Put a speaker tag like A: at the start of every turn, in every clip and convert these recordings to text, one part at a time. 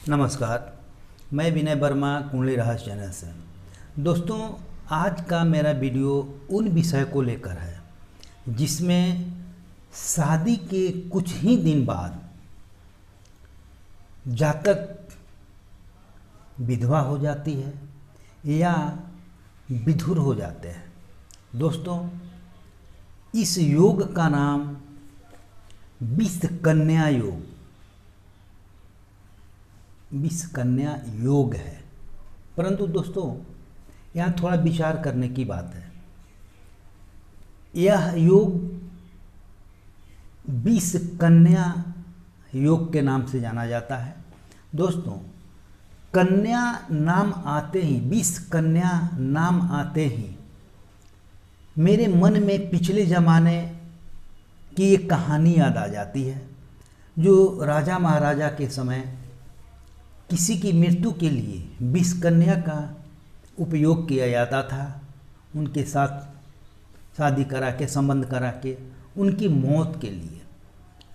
A: नमस्कार, मैं विनय वर्मा कुंडली रहस्य चैनल से। दोस्तों, आज का मेरा वीडियो उन विषय को लेकर है जिसमें शादी के कुछ ही दिन बाद जातक विधवा हो जाती है या विधुर हो जाते हैं। दोस्तों, इस योग का नाम विषकन्या योग है। परंतु दोस्तों, यहाँ थोड़ा विचार करने की बात है। यह योग विषकन्या योग के नाम से जाना जाता है। दोस्तों, कन्या नाम आते ही, विषकन्या नाम आते ही मेरे मन में पिछले ज़माने की एक कहानी याद आ जाती है, जो राजा महाराजा के समय किसी की मृत्यु के लिए विषकन्या का उपयोग किया जाता था। उनके साथ शादी करा के, संबंध करा के उनकी मौत के लिए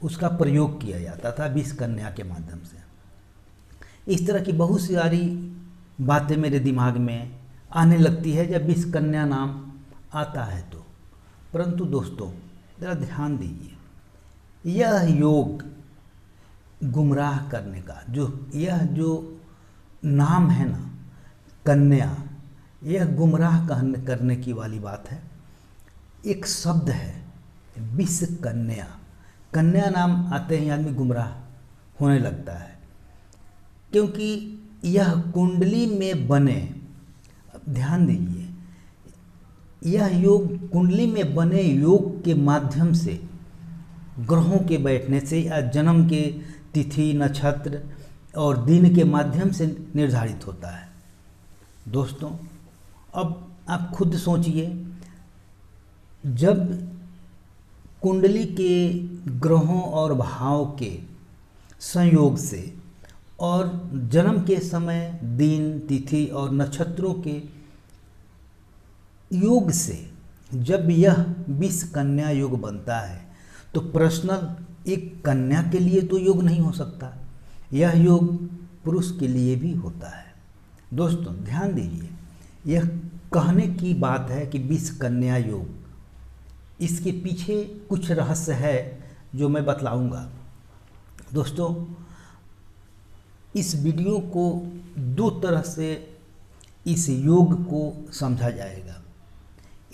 A: उसका प्रयोग किया जाता था विषकन्या के माध्यम से। इस तरह की बहुत सारी बातें मेरे दिमाग में आने लगती है जब विषकन्या नाम आता है तो। परंतु दोस्तों, ज़रा ध्यान दीजिए, यह योग गुमराह करने का, यह जो नाम है ना कन्या, यह गुमराह करने की वाली बात है। एक शब्द है विषकन्या। कन्या नाम आते ही आदमी गुमराह होने लगता है, क्योंकि यह कुंडली में बने, ध्यान दीजिए, यह योग कुंडली में बने योग के माध्यम से, ग्रहों के बैठने से या जन्म के तिथि, नक्षत्र और दिन के माध्यम से निर्धारित होता है। दोस्तों, अब आप खुद सोचिए, जब कुंडली के ग्रहों और भाव के संयोग से और जन्म के समय दिन, तिथि और नक्षत्रों के योग से जब यह विषकन्या योग बनता है, तो पर्सनल एक कन्या के लिए तो योग नहीं हो सकता, यह योग पुरुष के लिए भी होता है। दोस्तों, ध्यान दीजिए, यह कहने की बात है कि विषकन्या योग, इसके पीछे कुछ रहस्य है जो मैं बतलाऊंगा। दोस्तों, इस वीडियो को दो तरह से इस योग को समझा जाएगा।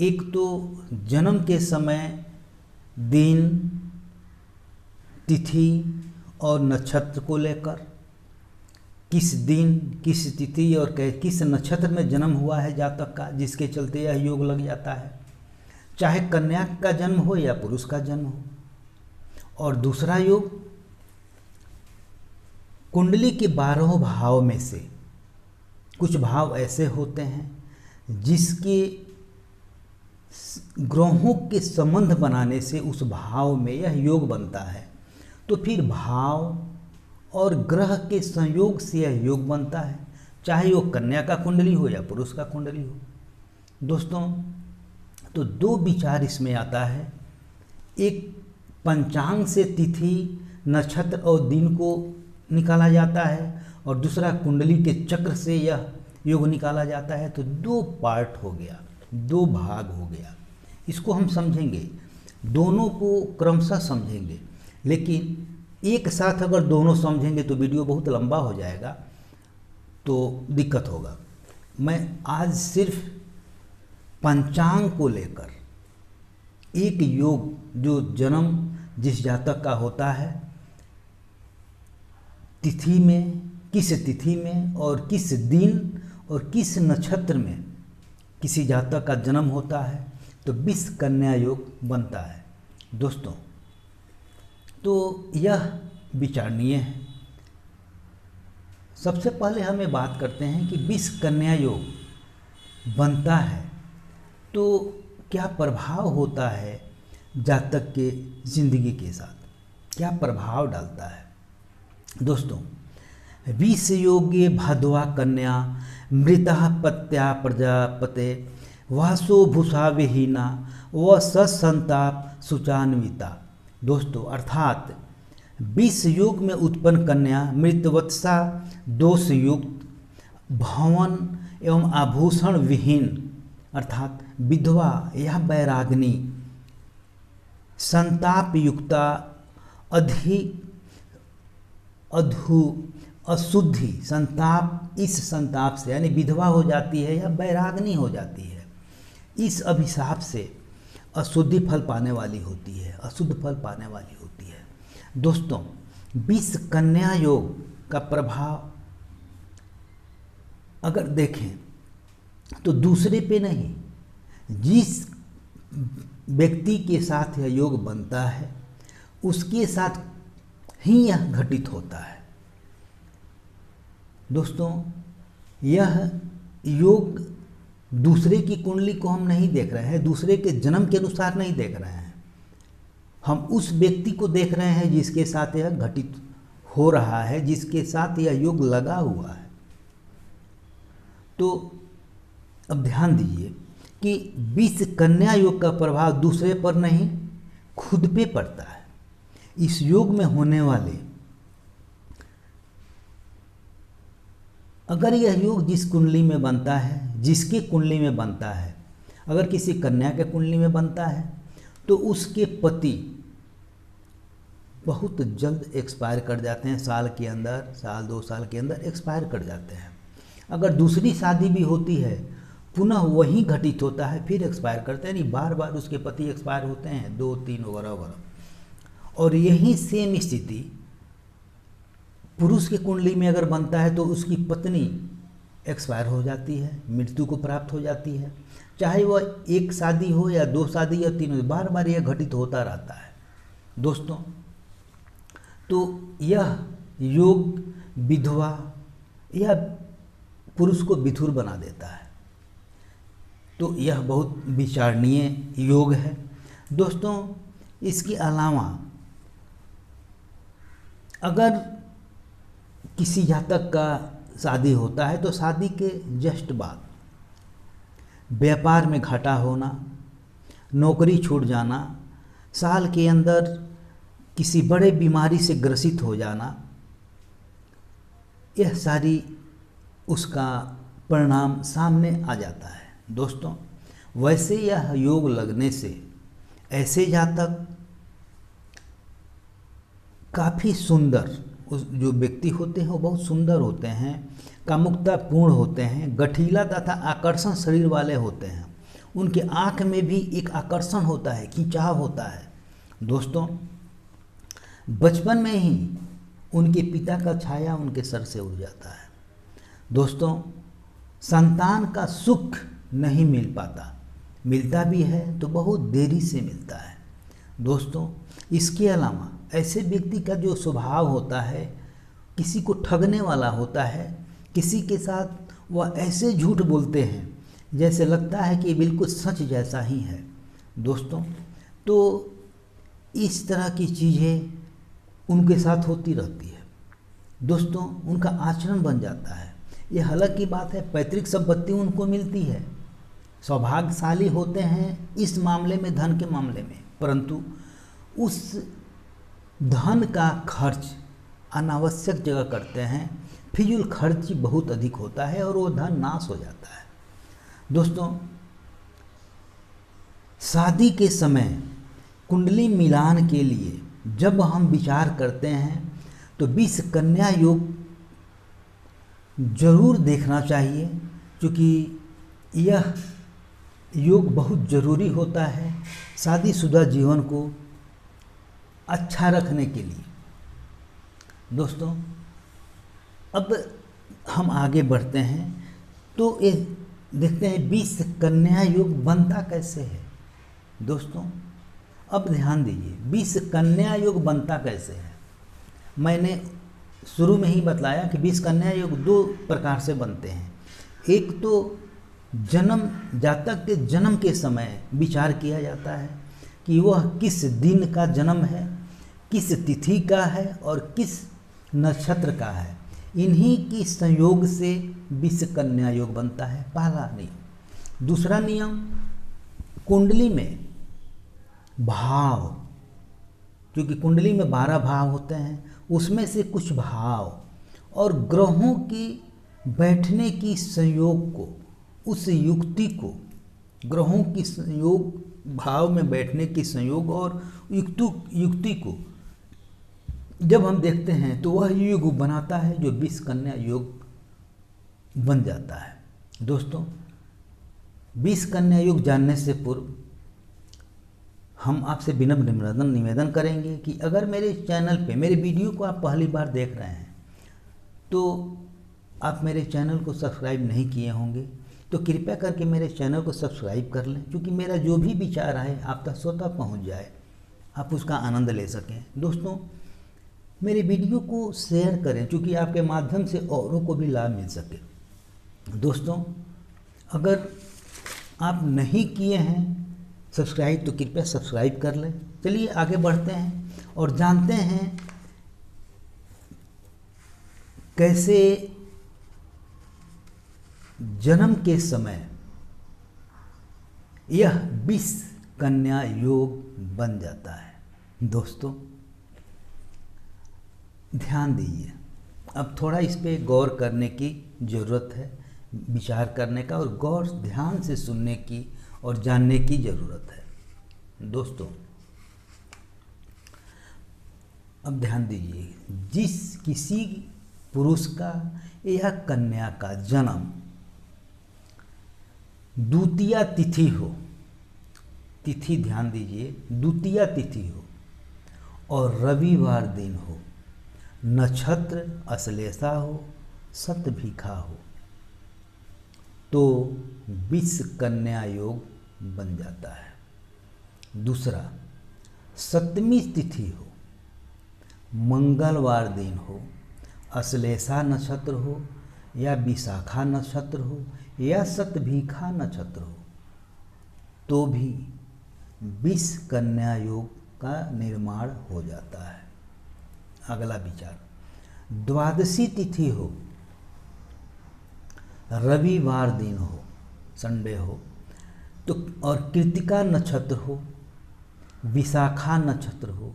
A: एक तो जन्म के समय दिन, तिथि और नक्षत्र को लेकर, किस दिन, किस तिथि और किस नक्षत्र में जन्म हुआ है जातक का, जिसके चलते यह योग लग जाता है, चाहे कन्या का जन्म हो या पुरुष का जन्म हो। और दूसरा योग कुंडली के 12 भाव में से कुछ भाव ऐसे होते हैं जिसके ग्रहों के संबंध बनाने से उस भाव में यह योग बनता है। तो फिर भाव और ग्रह के संयोग से यह योग बनता है, चाहे वो कन्या का कुंडली हो या पुरुष का कुंडली हो। दोस्तों, तो दो विचार इसमें आता है। एक पंचांग से तिथि, नक्षत्र और दिन को निकाला जाता है, और दूसरा कुंडली के चक्र से यह योग निकाला जाता है। तो दो पार्ट हो गया, दो भाग हो गया। इसको हम समझेंगे, दोनों को क्रमशः समझेंगे, लेकिन एक साथ अगर दोनों समझेंगे तो वीडियो बहुत लंबा हो जाएगा, तो दिक्कत होगा। मैं आज सिर्फ पंचांग को लेकर एक योग, जो जन्म जिस जातक का होता है, तिथि में, किस तिथि में और किस दिन और किस नक्षत्र में किसी जातक का जन्म होता है, तो विषकन्या योग बनता है। दोस्तों, तो यह विचारणीय है। सबसे पहले हमें बात करते हैं कि विषकन्या योग बनता है तो क्या प्रभाव होता है जातक के जिंदगी के साथ, क्या प्रभाव डालता है। दोस्तों, विष योगे भद्वा कन्या मृता पत्या प्रजापते वासो भूषा विहीना व ससंताप सुचान्विता। दोस्तों, अर्थात विष योग में उत्पन्न कन्या मृतवत्सा दोष युक्त भवन एवं आभूषण विहीन अर्थात विधवा या बैराग्नि संताप युक्ता अधिक अशुद्धि संताप, इस संताप से यानी विधवा हो जाती है या बैराग्नि हो जाती है, इस अभिशाप से अशुद्धि फल पाने वाली होती है, अशुद्ध फल पाने वाली होती है। दोस्तों, विष कन्या योग का प्रभाव अगर देखें तो दूसरे पे नहीं, जिस व्यक्ति के साथ यह योग बनता है उसके साथ ही यह घटित होता है। दोस्तों, यह योग दूसरे की कुंडली को हम नहीं देख रहे हैं, दूसरे के जन्म के अनुसार नहीं देख रहे हैं, हम उस व्यक्ति को देख रहे हैं जिसके साथ यह घटित हो रहा है, जिसके साथ यह योग लगा हुआ है। तो अब ध्यान दीजिए कि विष कन्या योग का प्रभाव दूसरे पर नहीं, खुद पे पड़ता है। इस योग में होने वाले, अगर यह योग जिस कुंडली में बनता है, जिसके कुंडली में बनता है, अगर किसी कन्या के कुंडली में बनता है तो उसके पति बहुत जल्द एक्सपायर कर जाते हैं, साल के अंदर, साल 2 साल के अंदर एक्सपायर कर जाते हैं। अगर दूसरी शादी भी होती है पुनः वही घटित होता है, फिर एक्सपायर करते हैं, यानी बार बार उसके पति एक्सपायर होते हैं, 2, 3 वगैरह वगैरह। और यही सेम स्थिति पुरुष की कुंडली में अगर बनता है तो उसकी पत्नी एक्सपायर हो जाती है, मृत्यु को प्राप्त हो जाती है, चाहे वह 1 शादी हो या 2 शादी या 3 हो, बार बार यह घटित होता रहता है। दोस्तों, तो यह योग विधवा या पुरुष को विधुर बना देता है, तो यह बहुत विचारणीय योग है। दोस्तों, इसके अलावा अगर किसी जातक का शादी होता है तो शादी के जस्ट बाद व्यापार में घाटा होना, नौकरी छूट जाना, साल के अंदर किसी बड़े बीमारी से ग्रसित हो जाना, यह सारी उसका परिणाम सामने आ जाता है। दोस्तों, वैसे यह योग लगने से ऐसे जातक काफ़ी सुंदर, उस जो व्यक्ति होते हैं वो बहुत सुंदर होते हैं, कामुकता पूर्ण होते हैं, गठीला तथा आकर्षण शरीर वाले होते हैं, उनके आँख में भी एक आकर्षण होता है, खिंचाव होता है। दोस्तों, बचपन में ही उनके पिता का छाया उनके सर से उड़ जाता है। दोस्तों, संतान का सुख नहीं मिल पाता, मिलता भी है तो बहुत देरी से मिलता है। दोस्तों, इसके अलावा ऐसे व्यक्ति का जो स्वभाव होता है, किसी को ठगने वाला होता है, किसी के साथ वह ऐसे झूठ बोलते हैं जैसे लगता है कि बिल्कुल सच जैसा ही है। दोस्तों, तो इस तरह की चीज़ें उनके साथ होती रहती है। दोस्तों, उनका आचरण बन जाता है। ये अलग की बात है, पैतृक संपत्ति उनको मिलती है, सौभाग्यशाली होते हैं इस मामले में, धन के मामले में, परंतु उस धन का खर्च अनावश्यक जगह करते हैं, फिजूल खर्च बहुत अधिक होता है और वो धन नाश हो जाता है। दोस्तों, शादी के समय कुंडली मिलान के लिए जब हम विचार करते हैं तो विष कन्या योग जरूर देखना चाहिए, क्योंकि यह योग बहुत ज़रूरी होता है शादीशुदा जीवन को अच्छा रखने के लिए। दोस्तों, अब हम आगे बढ़ते हैं तो ये देखते हैं विष कन्या योग बनता कैसे है। दोस्तों, अब ध्यान दीजिए, विष कन्या योग बनता कैसे है। मैंने शुरू में ही बतलाया कि विष कन्या योग 2 प्रकार से बनते हैं। एक तो जन्म, जातक के जन्म के समय विचार किया जाता है कि वह किस दिन का जन्म है, किस तिथि का है और किस नक्षत्र का है। इन्हीं की संयोग से विष कन्या योग बनता है, पहला नियम। दूसरा नियम, कुंडली में भाव क्योंकि कुंडली में 12 भाव होते हैं, उसमें से कुछ भाव और ग्रहों की बैठने की संयोग को, उस युक्ति को, ग्रहों की संयोग, भाव में बैठने की संयोग और युक्ति को जब हम देखते हैं तो वह योग बनाता है जो 20 कन्या योग बन जाता है। दोस्तों, 20 कन्या योग जानने से पूर्व हम आपसे विनम्र निवेदन करेंगे कि अगर मेरे चैनल पे मेरे वीडियो को आप पहली बार देख रहे हैं तो आप मेरे चैनल को सब्सक्राइब नहीं किए होंगे, तो कृपया करके मेरे चैनल को सब्सक्राइब कर लें, क्योंकि मेरा जो भी विचार है आप तक स्वतः पहुंच जाए, आप उसका आनंद ले सकें। दोस्तों, मेरे वीडियो को शेयर करें, क्योंकि आपके माध्यम से औरों को भी लाभ मिल सके। दोस्तों, अगर आप नहीं किए हैं सब्सक्राइब तो कृपया सब्सक्राइब कर लें। चलिए आगे बढ़ते हैं और जानते हैं कैसे जन्म के समय यह 20 कन्या योग बन जाता है। दोस्तों, ध्यान दीजिए, अब थोड़ा इस पे गौर करने की ज़रूरत है, विचार करने का और गौर ध्यान से सुनने की और जानने की ज़रूरत है। दोस्तों, अब ध्यान दीजिए, जिस किसी पुरुष का या कन्या का जन्म द्वितीया तिथि हो, तिथि ध्यान दीजिए, द्वितीया तिथि हो और रविवार दिन हो, नक्षत्र अश्लेषा हो, शतभिखा हो, तो 20 कन्या योग बन जाता है। दूसरा, सप्तमी तिथि हो, मंगलवार दिन हो, अश्लेषा नक्षत्र हो या विशाखा नक्षत्र हो या शतभिखा नक्षत्र हो, तो भी 20 कन्या योग का निर्माण हो जाता है। अगला विचार, द्वादशी तिथि हो, रविवार दिन हो, संडे हो, तो और कृतिका नक्षत्र हो, विशाखा नक्षत्र हो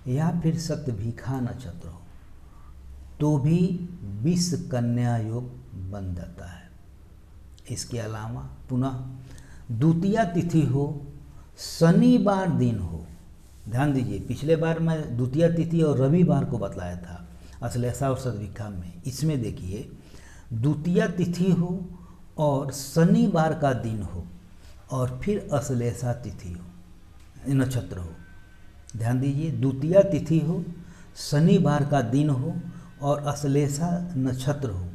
A: या फिर शतभिखा नक्षत्र हो, तो भी 20 कन्या योग बन जाता है। इसके अलावा पुनः द्वितीया तिथि हो, शनिवार दिन हो, ध्यान दीजिए, पिछले बार मैं द्वितीया तिथि और रविवार को बतलाया था अश्लेषा और शतभिखा में, इसमें देखिए द्वितीया तिथि हो और शनिवार का दिन हो और फिर अश्लेषा तिथि हो, नक्षत्र हो। ध्यान दीजिए, द्वितीया तिथि हो, शनिवार का दिन हो और अश्लेषा नक्षत्र हो,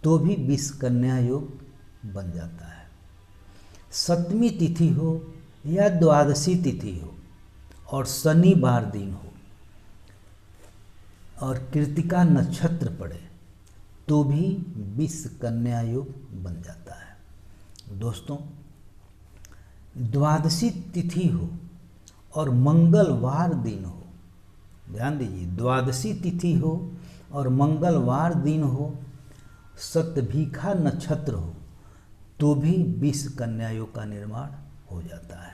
A: तो भी 20 कन्या योग बन जाता है। सप्तमी तिथि हो या द्वादशी तिथि हो और शनिवार दिन हो और कृतिका नक्षत्र पड़े, तो भी 20 कन्या योग बन जाता है। दोस्तों, द्वादशी तिथि हो और मंगलवार दिन हो, ध्यान दीजिए, द्वादशी तिथि हो और मंगलवार दिन हो, शतभिखा नक्षत्र हो, तो भी 20 कन्या योग का निर्माण हो जाता है।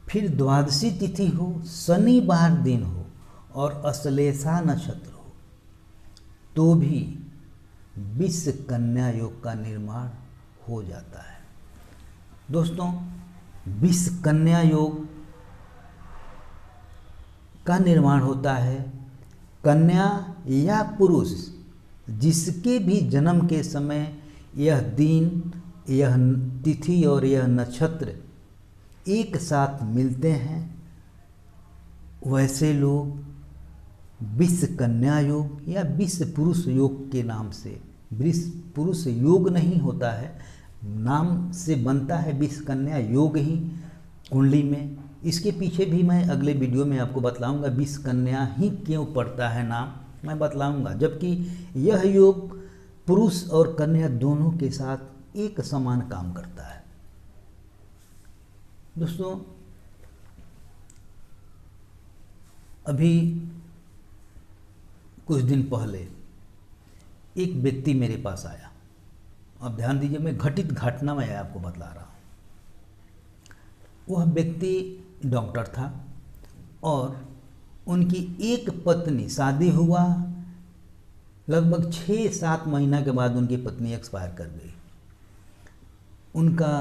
A: फिर द्वादशी तिथि हो, शनिवार दिन हो और अश्लेषा नक्षत्र हो, तो भी 20 कन्या योग का निर्माण हो जाता है। दोस्तों, 20 कन्या योग का निर्माण होता है कन्या या पुरुष जिसके भी जन्म के समय यह दिन, यह तिथि और यह नक्षत्र एक साथ मिलते हैं, वैसे लोग 20 कन्या योग या 20 पुरुष योग के नाम से, 20 पुरुष योग नहीं होता है, नाम से बनता है 20 कन्या योग ही कुंडली में। इसके पीछे भी मैं अगले वीडियो में आपको बतलाऊंगा 20 कन्या ही क्यों पड़ता है नाम, मैं बतलाऊंगा, जबकि यह योग पुरुष और कन्या दोनों के साथ एक समान काम करता है। दोस्तों, अभी कुछ दिन पहले एक व्यक्ति मेरे पास आया, अब ध्यान दीजिए, मैं घटित घटना मैं आपको बतला रहा हूँ। वह व्यक्ति डॉक्टर था और उनकी एक पत्नी, शादी हुआ लगभग 6-7 महीना के बाद उनकी पत्नी एक्सपायर कर गई। उनका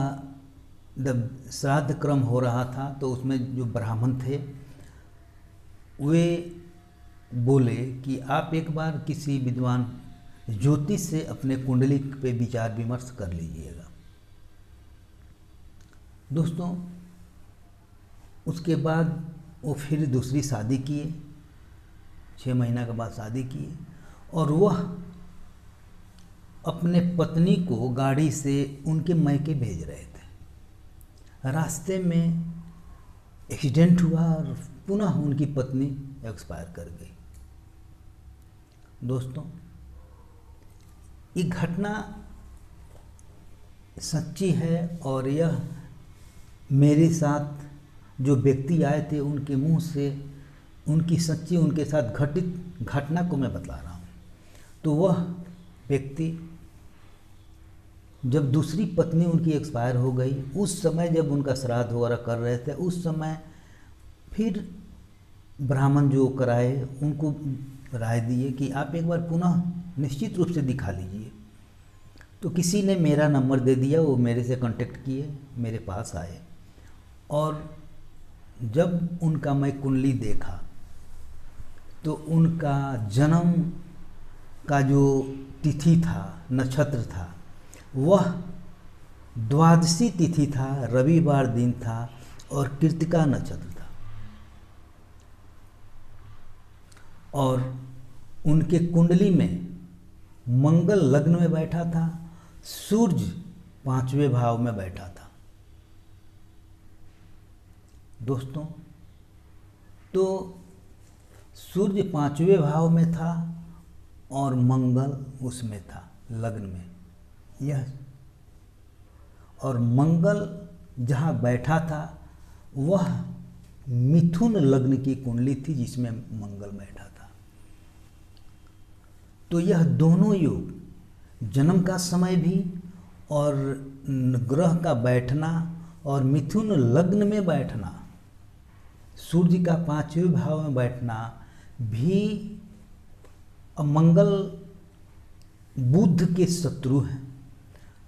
A: जब श्राद्ध क्रम हो रहा था तो उसमें जो ब्राह्मण थे वे बोले कि आप एक बार किसी विद्वान ज्योतिष से अपने कुंडली पे विचार विमर्श कर लीजिएगा। दोस्तों, उसके बाद वो फिर दूसरी शादी किए, 6 महीना के बाद शादी किए, और वह अपने पत्नी को गाड़ी से उनके मैके भेज रहे थे। रास्ते में एक्सीडेंट हुआ और पुनः उनकी पत्नी एक्सपायर कर गई। दोस्तों, ये घटना सच्ची है और यह मेरे साथ जो व्यक्ति आए थे उनके मुंह से उनकी सच्ची उनके साथ घटित घटना को मैं बता रहा हूँ। तो वह व्यक्ति जब दूसरी पत्नी उनकी एक्सपायर हो गई, उस समय जब उनका श्राद्ध वगैरह कर रहे थे, उस समय फिर ब्राह्मण जो कराए उनको राय दिए कि आप एक बार पुनः निश्चित रूप से दिखा लीजिए। तो किसी ने मेरा नंबर दे दिया, वो मेरे से कांटेक्ट किए, मेरे पास आए, और जब उनका मैं कुंडली देखा तो उनका जन्म का जो तिथि था, नक्षत्र था, वह द्वादशी तिथि था, रविवार दिन था और कृत्तिका नक्षत्र था। और उनके कुंडली में मंगल लग्न में बैठा था, सूर्य 5वें भाव में बैठा था। दोस्तों, तो सूर्य 5वें भाव में था और मंगल उसमें था, लग्न में। यह और मंगल जहाँ बैठा था वह मिथुन लग्न की कुंडली थी जिसमें मंगल बैठा था। तो यह दोनों योग, जन्म का समय भी और ग्रह का बैठना और मिथुन लग्न में बैठना, सूर्य का 5वें भाव में बैठना भी, मंगल बुध के शत्रु हैं।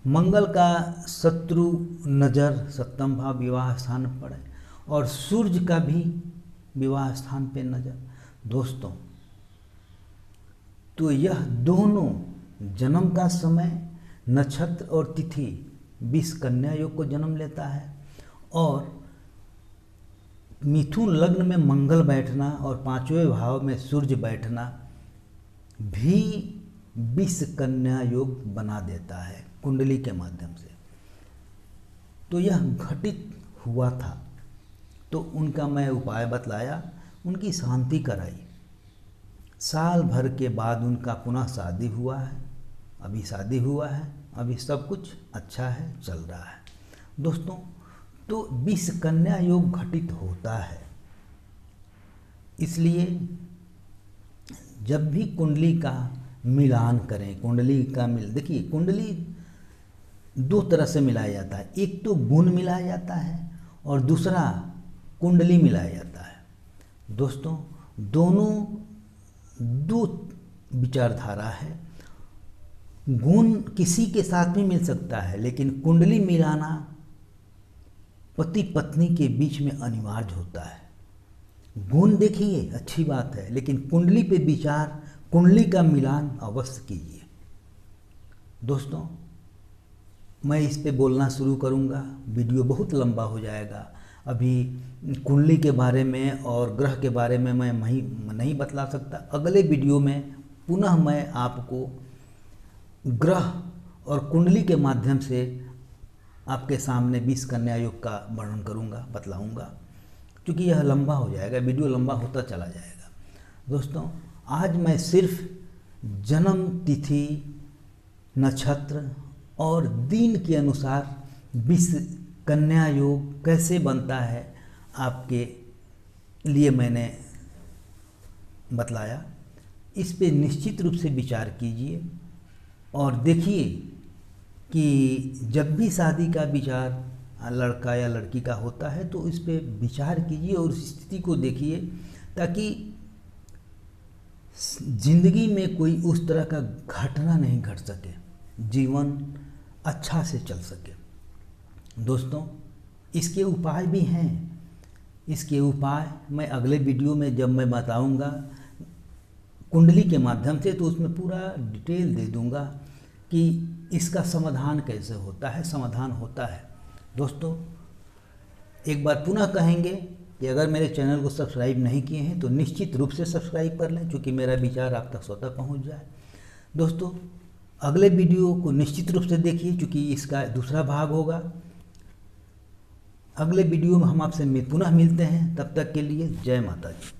A: मंगल का शत्रु नज़र 7वां भाव विवाह स्थान पर है और सूर्य का भी विवाह स्थान पे नज़र। दोस्तों, तो यह दोनों जन्म का समय, नक्षत्र और तिथि 20 कन्या योग को जन्म लेता है, और मिथुन लग्न में मंगल बैठना और 5वें भाव में सूर्य बैठना भी 20 कन्या योग बना देता है कुंडली के माध्यम से। तो यह घटित हुआ था। तो उनका मैं उपाय बतलाया, उनकी शांति कराई। साल भर के बाद उनका पुनः शादी हुआ है, अभी शादी हुआ है, अभी सब कुछ अच्छा है, चल रहा है। दोस्तों, तो 20 कन्या योग घटित होता है। इसलिए जब भी कुंडली का मिलान करें, कुंडली का देखिए, कुंडली 2 तरह से मिलाया जाता है। एक तो गुण मिलाया जाता है और दूसरा कुंडली मिलाया जाता है। दोस्तों, दोनों 2 विचारधारा है। गुण किसी के साथ भी मिल सकता है, लेकिन कुंडली मिलाना पति पत्नी के बीच में अनिवार्य होता है। गुण देखिए अच्छी बात है, लेकिन कुंडली पे विचार, कुंडली का मिलान अवश्य कीजिए। दोस्तों, मैं इस पे बोलना शुरू करूँगा, वीडियो बहुत लंबा हो जाएगा। अभी कुंडली के बारे में और ग्रह के बारे में मैं नहीं बतला सकता। अगले वीडियो में पुनः मैं आपको ग्रह और कुंडली के माध्यम से आपके सामने 20 कन्या योग का वर्णन करूँगा, बतलाऊँगा, क्योंकि यह लंबा हो जाएगा, वीडियो लंबा होता चला जाएगा। दोस्तों, आज मैं सिर्फ जन्म तिथि, नक्षत्र और दिन के अनुसार 20 कन्या योग कैसे बनता है आपके लिए मैंने बतलाया। इस पे निश्चित रूप से विचार कीजिए और देखिए कि जब भी शादी का विचार लड़का या लड़की का होता है तो इस पे विचार कीजिए और उस स्थिति को देखिए, ताकि जिंदगी में कोई उस तरह का घटना नहीं घट सके, जीवन अच्छा से चल सके। दोस्तों, इसके उपाय भी हैं। इसके उपाय मैं अगले वीडियो में जब मैं बताऊंगा कुंडली के माध्यम से, तो उसमें पूरा डिटेल दे दूंगा कि इसका समाधान कैसे होता है, समाधान होता है। दोस्तों, एक बार पुनः कहेंगे कि अगर मेरे चैनल को सब्सक्राइब नहीं किए हैं तो निश्चित रूप से सब्सक्राइब कर लें, क्योंकि मेरा विचार आप तक स्वतः पहुंच जाए। दोस्तों, अगले वीडियो को निश्चित रूप से देखिए, क्योंकि इसका दूसरा भाग होगा। अगले वीडियो में हम आपसे पुनः मिलते हैं। तब तक के लिए जय माता दी।